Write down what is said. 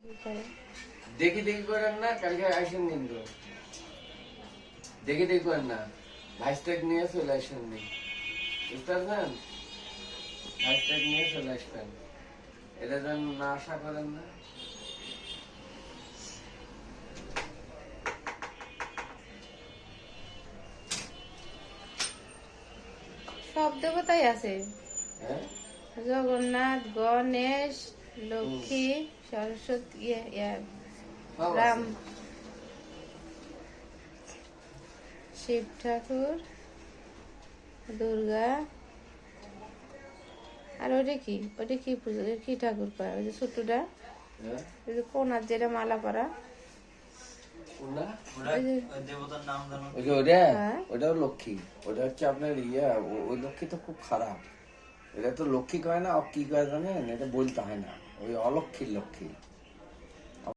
দেখি দেখি করেন না, কালকে আসেন কিন্তু দেখি দেখি করেন না, ভাইস্টেক নিয়ে চলে আসেন নি, বুঝতে পারছেন? ভাইস্টেক নিয়ে চলে আসবেন, এটা যেন না আশা করেন না। সব দেবতাই আছে, হ্যাঁ, জগন্নাথ, গণেশ, লক্ষ্মী, সরস্বতী, সব রাম, আছে। শিব ঠাকুর, দুর্গা। আর ওটা কি পুজো, কি ঠাকুর কয় ওই যে ছোটটা, হ্যাঁ, ওই যে কোনার যেটা মালা পরা, কোনটা? ওই যে ওই যে ওটা, হ্যাঁ। ওটাও লক্ষ্মী। ওটা হচ্ছে আপনার ওই লক্ষ্মী তো খুব খারাপ। এটা তো লক্ষ্মী কয় না, কি কয় জানেন? এটা বলতে হয় না, ওই অলক্ষ্মীর লক্ষ্মী।